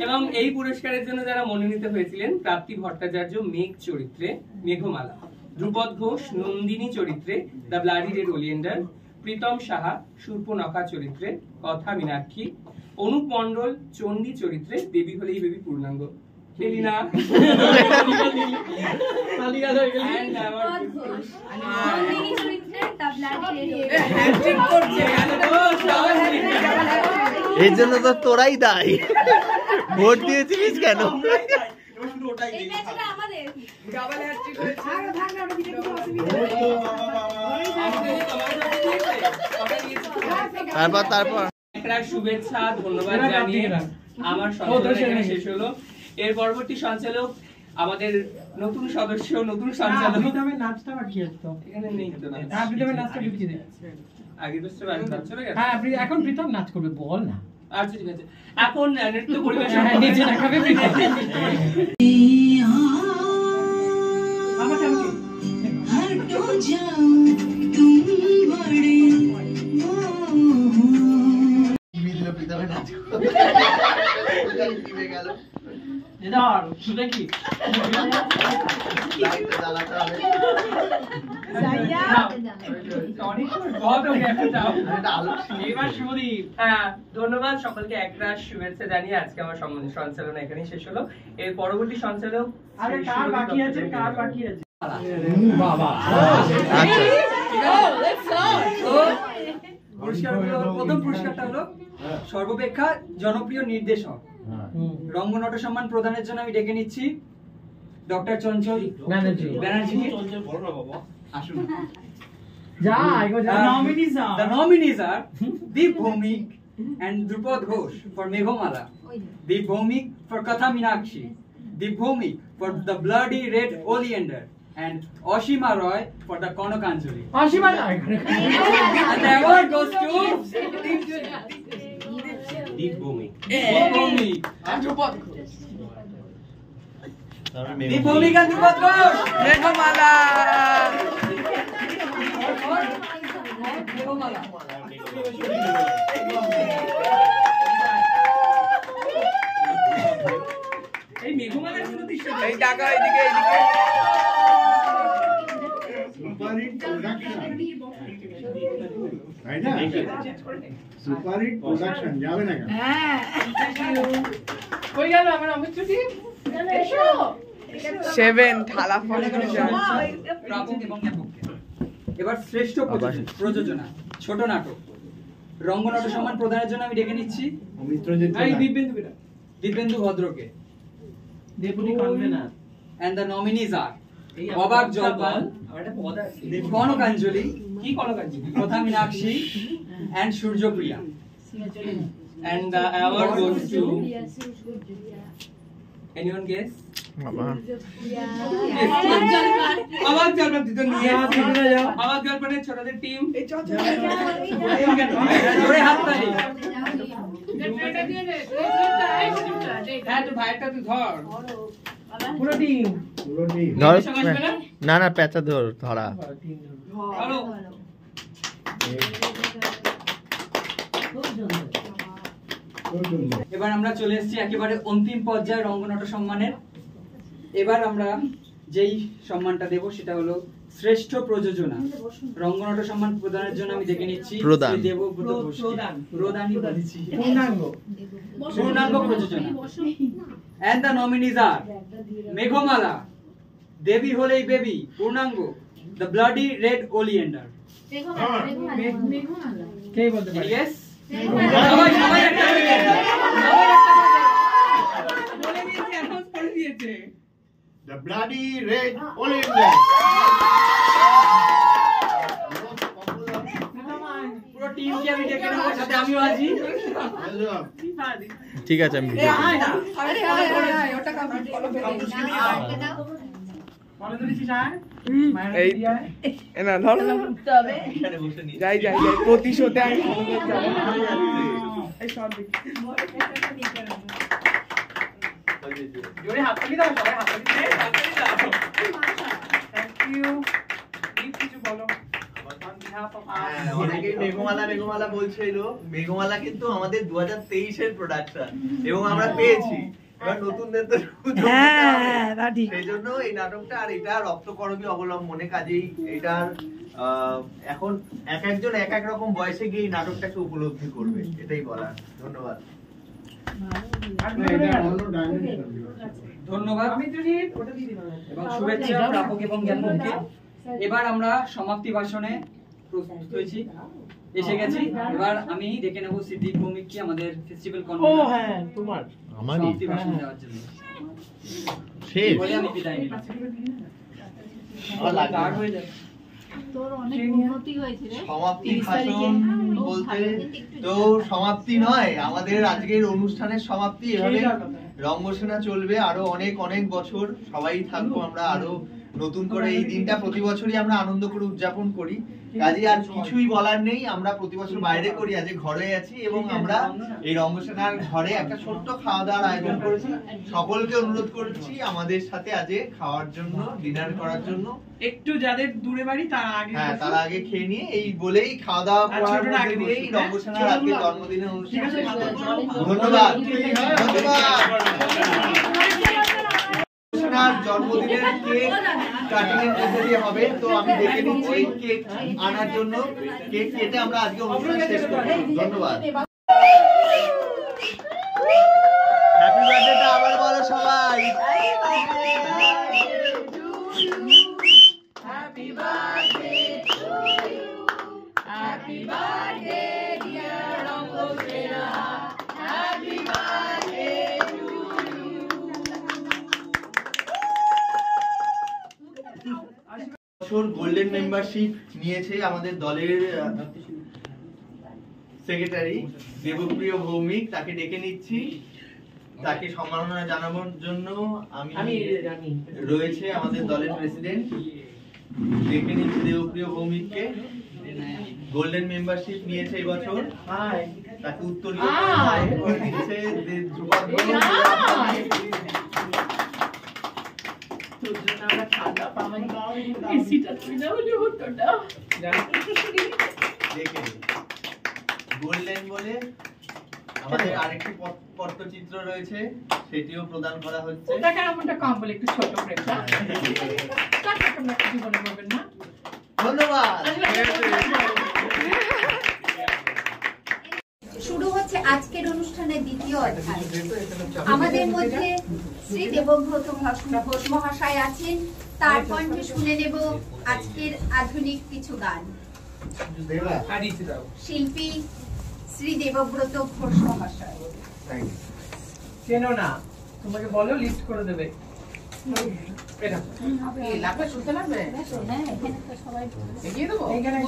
এবং এই পুরস্কারের জন্য যারা মনোনীত হয়েছিলেন প্রাপ্তি ভট্টাচার্য মেঘ চরিত্রে মেঘমালা, ধ্রুপদ ঘোষ নন্দিনী চরিত্রে the bloody red oleander, Pritam Saha Shurpanakha চরিত্রে কথা মীনাক্ষী, অনুপ মণ্ডল চণ্ডী চরিত্রে দেবী হলেই বেবি পূর্ণাঙ্গ। এর জন্য তো তোরাই দায়ী, ভোট দিয়েছিলিস কেন? তারপর একটা শুভেচ্ছা ধন্যবাদ জানিয়ে আমার সঞ্চালন শেষ হলো। এর পরবর্তী সঞ্চালক আমাদের নতুন সদস্য নতুন সঞ্চালক। নাচটা বাকি আছে তো এখানে নেই তো না। আপনি তবে নাচটা ঢুকিয়ে দিন। আগে তো চলে গেছে। হ্যাঁ আপনি এখন প্রীতম নাচ করবে বল না। আচ্ছা ঠিক আছে এখন নৃত্য পরিবেশন নিচে রাখাবে প্রীতম। আমার কেমন হটো যাও তুমি বড়ে মিললো প্রীতমে নাচ করবে গেল এদার শুনে কি লাইট জ্বালাতে হবে। ধন্যবাদ সকলকে একটা শুভেচ্ছা জানিয়ে আজকে আমার সঞ্চালন এখানেই শেষ হলো। এর পরবর্তী সঞ্চালক কার বাকি আছে বাবা প্রথম পুরস্কারটা হলো সর্বাপেক্ষা জনপ্রিয় নির্দেশক। রঙ্গনাট্য সম্মান প্রদানের জন্য আমি ডেকে নিচ্ছি ডক্টর চঞ্চল ব্যানার্জি। আসুন। The nominees are Deep Bhomik and Drupad Ghosh for Meghomala, Deep Bhomik for Katha Meenakshi, Deep Bhomik for The Bloody Red Oleander, and Oshima Roy for The Konokanjali. Oshima Roy. And the award goes to Deep Bhomik. Deep Bhomik and Drupad Ghosh. Deep Bhomik and Drupad Ghosh. মেঘমালা। এই মেঘমালার প্রতিষ্ঠা এই টাকা এদিকে এদিকে superhit production যাবে না কেন? হ্যাঁ কই গেল আমার অমিত ছুটি এসো 7 থালা ফল করে যাও। প্রাপক এবং জ্ঞাপককে। এবার শ্রেষ্ঠ প্রযোজনা ছোট নাটক রঙ্গনাট্য সম্মান প্রদানের জন্য আমি ডেকে নিচ্ছি দিব্যেন্দু ভদ্রকে। Deputy convener and the nominees are অবাক জলপাল, কনকাঞ্জলি, কি কনকাঞ্জলি, কথা Meenakshi and সূর্যপ্রিয়া। and the award goes to Anyone guess? বাবা আওয়াজ জলপান দিতে নিয়ে আওয়াজ জলপানের ছোটদের টিম জোরে হাত তালি হ্যাঁ তো ভাইটা তুই ধর পুরো টিম ধর না না পেঁচা ধরা হ্যালো এবার আমরা চলে এসেছি একেবারে অন্তিম পর্যায়ে রঙ্গনাট্য সম্মানের। এবার আমরা যেই সম্মানটা দেব সেটা হলো শ্রেষ্ঠ প্রযোজনা। রঙ্গনাট্য সম্মান প্রদানের জন্য আমি ডেকে নিচ্ছি দেবব্রত ঘোষকে। প্রদানই বলেছি, পূর্ণাঙ্গ প্রযোজনা। And the nominees are মেঘমালা, দেবী হলেই বেবি পূর্ণাঙ্গ, The Bloody Red Oleander। কে বলতে পারে? Yes? সবাই একটা বলে দিয়েছে, অ্যানাউন্স করে দিয়েছে। The Bloody Red Oleander। পুরো টিমকে আমি ডেকে নেব, সাথে আমিও আছি। ঠিক আছে আমি ওটা কমপ্লিট ফলো করে যাই প্রতিশোধে আমি জোরে হাততালি দাও, সবাই হাততালি দাও। Thank you. কিছু বলো। অনেকেই মেঘমালা বলছিল। মেঘমালা কিন্তু আমাদের 2023 এর প্রোডাকশন এবং আমরা পেয়েছি। এবার নতুনদের তো সেই জন্য এই নাটকটা আর এটা রক্তকরবী অবলম্বনে, কাজেই এটার এখন এক একজন এক এক রকম বয়সে গিয়ে এই নাটকটাকে উপলব্ধি করবে, এটাই বলার। ধন্যবাদ। ধন্যবাদ এবং শুভেচ্ছা প্রাপক এবং জ্ঞাপককে। এবার আমরা সমাপ্তি ভাষণে প্রস্তুত হয়েছি, এসে গেছি। এবার আমি ডেকে নেব সিদ্দিক ভৌমিককে, আমাদের ফেস্টিভ্যাল কনভেনার। হ্যাঁ তোমার আমারই সমাপ্তি ভাষণ দেওয়ার জন্য। শেষ বলে আমি বিদায় নিলাম। লাগ হয়ে যায় তোর অনেক উন্নতি হয়েছে রে। সমাপ্তি ভাষণ বলতে তো সমাপ্তি নয়, আমাদের আজকের অনুষ্ঠানের সমাপ্তি। এভাবে রঙ্গসেনা চলবে আরো অনেক অনেক বছর, সবাই থাকবো আমরা আরো নতুন করে। এই দিনটা প্রতি বছরই আমরা আনন্দ করে উদযাপন করি, কাজে আর কিছুই বলার নেই। আমরা প্রতি বছর বাইরে করি, আজ ঘরে আছি এবং আমরা এই রঙ্গসেনার ঘরে একটা ছোট্ট খাওয়া দাওয়ার আয়োজন করেছি। সকলকে অনুরোধ করছি আমাদের সাথে আজ খাওয়ার জন্য, ডিনার করার জন্য। একটু যাদের দূরে বাড়ি তারা আগে, হ্যাঁ তারা আগে খেয়ে নিয়ে, এই বলেই খাওয়া দাওয়া করার মধ্যে দিয়েই রঙ্গসেনার আজকে জন্মদিনের অনুষ্ঠান। ধন্যবাদ ধন্যবাদ। জন্মদিনের কেক কাটিং এর মধ্যে দিয়ে হবে, তো আমি দেখে নিচ্ছি কেক আনার জন্য। কেক কেটে আমরা আজকে অনুষ্ঠান শেষ করব। ধন্যবাদ। হ্যাপি বার্থডেটা আবার বলো সবাই। Happy birthday to you, happy birthday dear Rangasena, happy birthday to you. Golden membership নিয়েছে আমাদের দলের সেক্রেটারি দেবপ্রিয় ভৌমিক, তাকে ডেকে নিচ্ছি। তাকে সম্মাননা জানানোর জন্য আমি রয়েছে আমাদের দলের প্রেসিডেন্ট, ডেকে নিচ্ছি দেবপ্রিয় ভৌমিককে। গোল্ডেন মেম্বারশিপ নিয়েছে এবছর, তাকে উত্তরীয় করে দিচ্ছে ধ্রুপদ ঘোষ। গোল্ডেন বলে আমাদের আরেকটি পট্টচিত্র রয়েছে, সেটিও প্রদান করা হচ্ছে। ধন্যবাদ। শুরু হচ্ছে আজকের অনুষ্ঠানের দ্বিতীয় অধ্যায়। আমাদের মধ্যে শ্রী দেবব্রত ঘোষ মহাশয় আছেন, তার কণ্ঠে শুনে নেব আজকের আধুনিক কিছু গান। শিল্পী শ্রী দেবব্রত ঘোষ মহাশয়। চেনো না, তোমাকে বলো লিস্ট করে দেবে। লাগবে, শুনতে লাগবে? হ্যাঁ এখানে তো সবাই এগিয়ে দেবো। এইখানে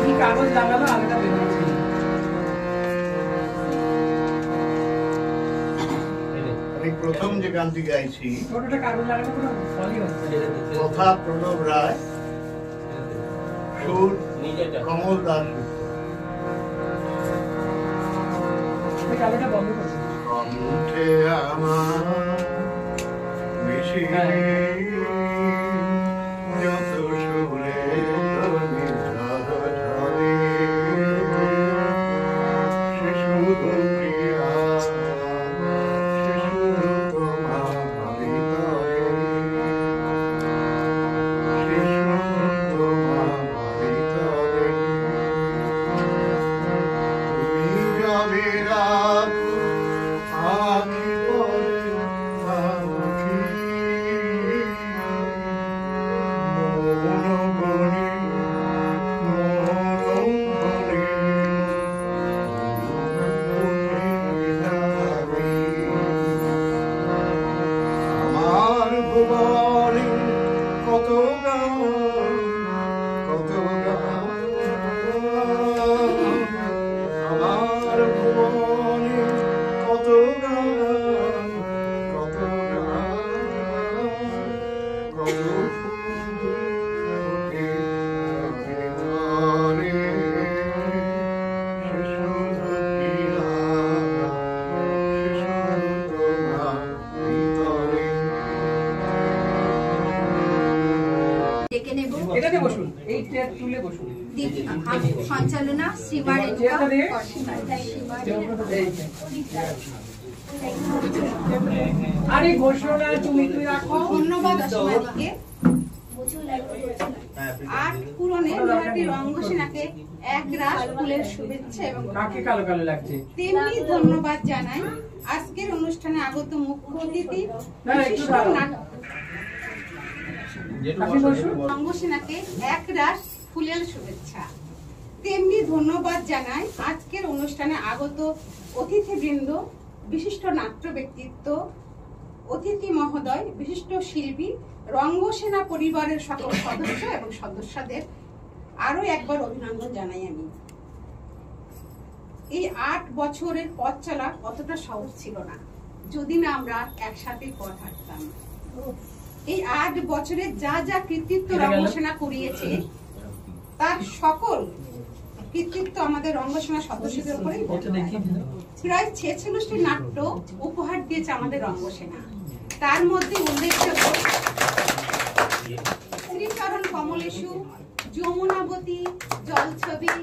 কি কাগজ লাগালো আলাদা বেরোচ্ছে। আমি প্রথম যে গানটি গাইছি কথা প্রণব রায়, সুর কমল দাস। কণ্ঠে আমার বেশি যত সুরে ঝরে ঝরে সে শুধু প্রিয়া, সে শুধু তোমার হৃদয়ে, সে শুধু তোমার হৃদয়ে। তুমি যাবে রাখো আখি পরে আখি, মন বনে আমার ভুবনে কত গান, কত গান, আমার ভুবনে কত গান, কত গান, কত ফুটে ঘরে, সে শুধু প্রিয়া, সে শুধু তোমার ভিতরে। ডেকে নেব। এটাতে বসুন, এই চেয়ার তুলে বসুন। সঞ্চালনা শ্রীমা রেণুকা আরে ঘোষণা তুমি রাখো। ধন্যবাদ অসীমাদিকে। আট পূরণে নৈহাটি রঙ্গসেনাকে এক রাশ ফুলের শুভেচ্ছা এবং কাকে কালো কালো লাগছে। তেমনি ধন্যবাদ জানাই আজকের অনুষ্ঠানে আগত মুখ্য অতিথি রঙ্গসেনাকে এক রাশ ফুলের শুভেচ্ছা। তেমনি ধন্যবাদ জানাই আজকের অনুষ্ঠানে আগত অতিথিবৃন্দ, বিশিষ্ট নাট্য ব্যক্তিত্ব, অতিথি মহোদয়, বিশিষ্ট শিল্পী, রঙ্গসেনা পরিবারের সকল সদস্য এবং সদস্যদের আরো একবার অভিনন্দন জানাই আমি। এই 8 বছরের পথ চলা অতটা সহজ ছিল না যদি না আমরা একসাথে পথ হাঁটতাম। এই 8 বছরে যা যা কৃতিত্ব রঙ্গসেনা করিয়েছে তার সকল কৃতিত্ব আমাদের রঙ্গসেনা সদস্যদের উপরেই প্রায় 46টি নাট্য উপহার দিয়েছে আমাদের রঙ্গসেনা। তার মধ্যে উল্লেখযোগ্য শ্রীচরণ কমলেশু, যমুনাবতী, জলছবি,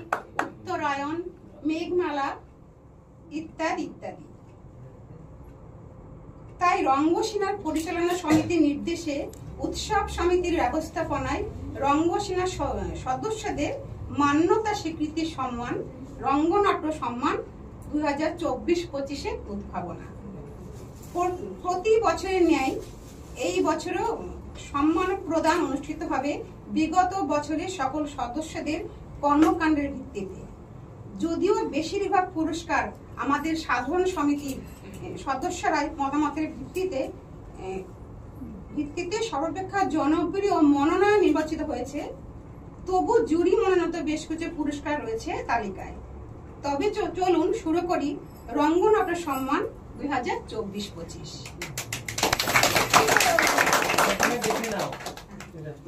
উত্তরায়ণ, মেঘমালা ইত্যাদি ইত্যাদি। তাই রঙ্গসেনার পরিচালনা সমিতির নির্দেশে উৎসব সমিতির ব্যবস্থাপনায় রঙ্গসেনা সদস্যদের মান্যতা স্বীকৃতি সম্মান রঙ্গনাট্য সম্মান 2024-25 উদ্ভাবনা। প্রতি বছরের ন্যায় এই বছরও সম্মান প্রদান অনুষ্ঠিত হবে বিগত বছরের সকল সদস্যদের কর্মকাণ্ডের ভিত্তিতে। যদিও বেশিরভাগ পুরস্কার আমাদের সাধারণ সমিতির সদস্যরাই মতামতের ভিত্তিতে সর্বাপেক্ষা জনপ্রিয় মনোনয়ন নির্বাচিত হয়েছে, তবু জুরি মনোনীত বেশ কিছু পুরস্কার রয়েছে তালিকায়। তবে চলুন শুরু করি রঙ্গনাট্য সম্মান 2024-25।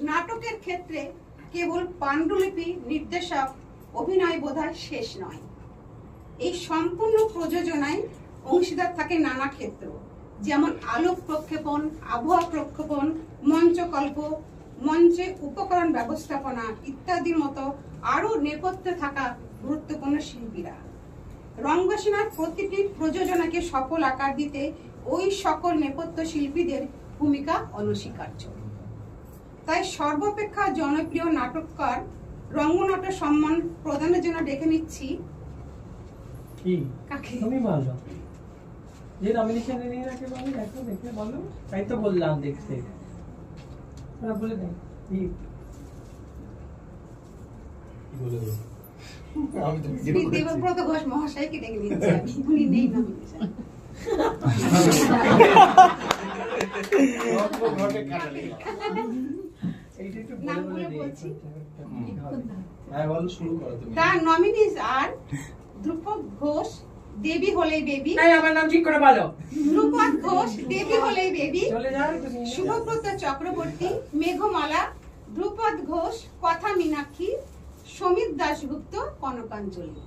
নাটকের ক্ষেত্রে কেবল পাণ্ডুলিপি, নির্দেশক, অভিনয় বোধহয় শেষ নয়। এই সম্পূর্ণ প্রযোজনায় অংশীদার থাকে নানা ক্ষেত্র, যেমন আলোক প্রক্ষেপণ, আবহাওয়া প্রক্ষেপণ, মঞ্চকল্প, মঞ্চে উপকরণ ব্যবস্থাপনা ইত্যাদির মতো আরো নেপথ্যে থাকা গুরুত্বপূর্ণ শিল্পীরা। রঙ্গসেনার প্রতিটি প্রযোজনাকে সফল আকার দিতে ওই সকল নেপথ্য শিল্পীদের ভূমিকা অনস্বীকার্য। তাই সর্বাপেক্ষা জনপ্রিয় নাটককার রঙ্গনাট্য সম্মান প্রদানের জন্য ডেকে নিচ্ছি তুমি বলো যে নমিনেশন নিয়ে রাখে, বলো দেখো দেখে বলো। তাই তো বললাম দেখতে বলে দেয় দেবব্রত ঘোষ মহাশয়কে ডেকে নিচ্ছি, উনি নেই nomination. The nominees are Drupad Ghosh, দেবী হলেই বেবি। আমার নাম ঠিক করে বলো। ধ্রুপদ ঘোষ, দেবী হলেই বেবি। শুভব্রত চক্রবর্তী, মেঘমালা, ধ্রুপদ ঘোষ, কথা মীনাক্ষী, সমিত দাশগুপ্ত, কনকাঞ্জলি।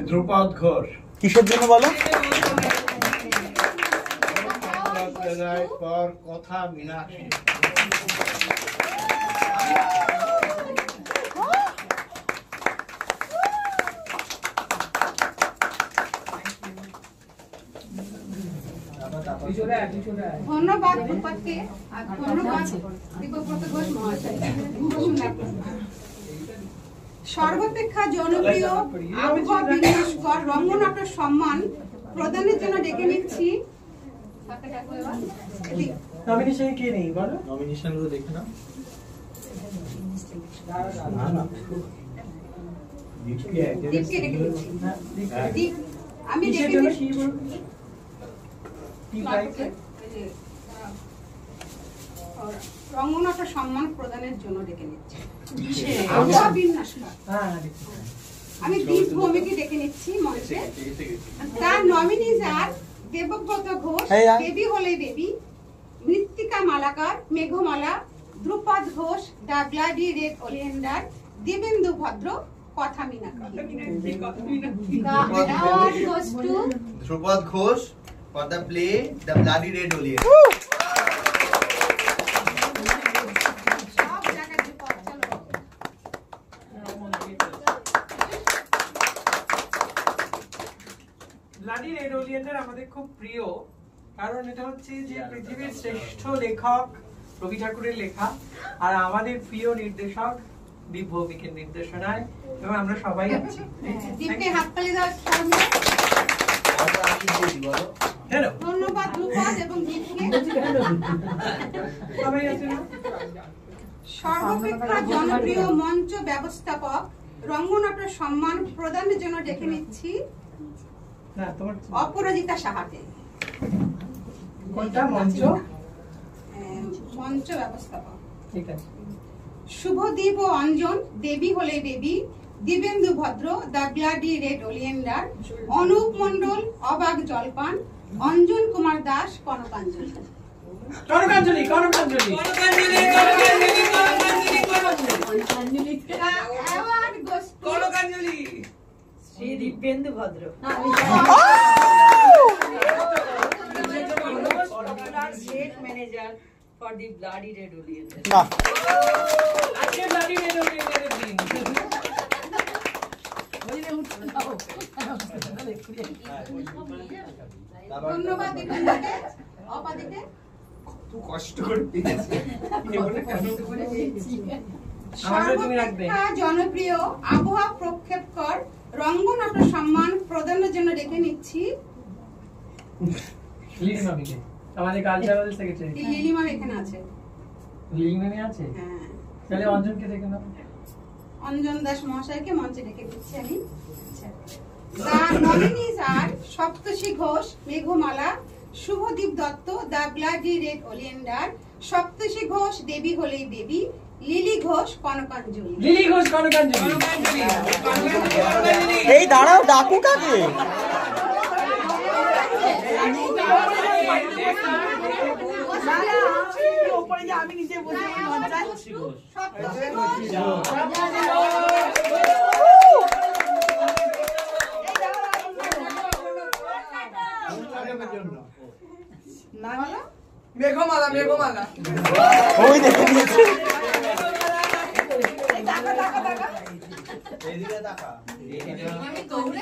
ধ্রুপদ ঘোষ কিসের জন্য বলো? কথা মীনাক্ষী। ধন্যবাদ ধ্রুপদকে, ধন্যবাদ দিব্যব্রত ঘোষ মহাশয়। সর্বাপেক্ষা জনপ্রিয় আবহাওয়া বিন্যাসকর রঙ্গনাট্য সম্মান প্রদানের জন্য ডেকে নিচ্ছি। নমিনেশন কে নেই বলো? নমিনেশন গুলো দেখে নাও। দীপকে ডেকে নিচ্ছি। দীপ, আমি ডেকে নিচ্ছি রঙ্গনাট্য সম্মান প্রদানের জন্য ডেকে নিচ্ছি। আবহাওয়া বিন্যাসকর আমি দীপ ভৌমিককে ডেকে নিচ্ছি মঞ্চে। তার নমিনিজ আর দেবব্রত ঘোষ, দেবী হলেই baby, Mrittika Malakar, Meghmala, Dhrupad Ghosh, the bloody red oleander, Debendu Bhadra, Katha Meenakshi. Dhrupad Ghosh for the play The Bloody Red Oleander. Bloody red oleander আমাদের খুব প্রিয়, কারণ এটা হচ্ছে যে পৃথিবীর শ্রেষ্ঠ লেখক রবি ঠাকুরের লেখা, আর আমাদের প্রিয় নির্দেশক দীপ ভৌমিকের নির্দেশনায়, এবং আমরা সবাই আছি। দীপকে হাততালি দাও। ধন্যবাদ ধ্রুপদ এবং দীপকে। সর্বাপেক্ষা জনপ্রিয় মঞ্চ ব্যবস্থাপক রঙ্গনাট্য সম্মান প্রদানের জন্য ডেকে নিচ্ছি অপরাজিতা সাহাকে। মঞ্চ ব্যবস্থাপক ঠিক আছে। শুভদীপ ও অঞ্জন, দেবী হলে baby, Dibendu Bhadra, the bloody red oleander, Anup Mondal, Abak Jalpan, Anjan Kumar Das, Kanakanjali. Kanakanjali Kanakanjali Kanakanjali Shri Dibyendu ভদ্র। State manager for the Bloody Red Oleander. Bloody Red Oleander din. ধন্যবাদ দীপেন্দুকে। অপাদিকে কত কষ্ট করে পেয়েছি। সর্বাপেক্ষা জনপ্রিয় আবহাওয়া প্রক্ষেপকর রঙ্গনাট্য সম্মান প্রদানের জন্য ডেকে নিচ্ছি লিলিমামিকে, আমাদের কালচারাল সেক্রেটারি। লিলিমা এখানে আছে। লিলিমামি আছে? হ্যাঁ। তাহলে অঞ্জনকে ডেকে নাও। অঞ্জন দাস মহাশয়কে মঞ্চে ডেকে দিচ্ছি আমি। তার নমিনিজ আর Saptarshi Ghosh, Meghmala, Subhadeep Dutta, the bloody red oleander, Saptarshi Ghosh, দেবী হলেই বেবি, লিলি ঘোষ, কনকাঞ্জলি। লিলি ঘোষ, কনকাঞ্জলি। এই দাঁড়াও, ডাকু কাকে? আমি নিজে বসে মেঘমালা মেঘমালা ওই দেখে নিয়েছে। এইদিকে তাকা। আমি দৌড়ে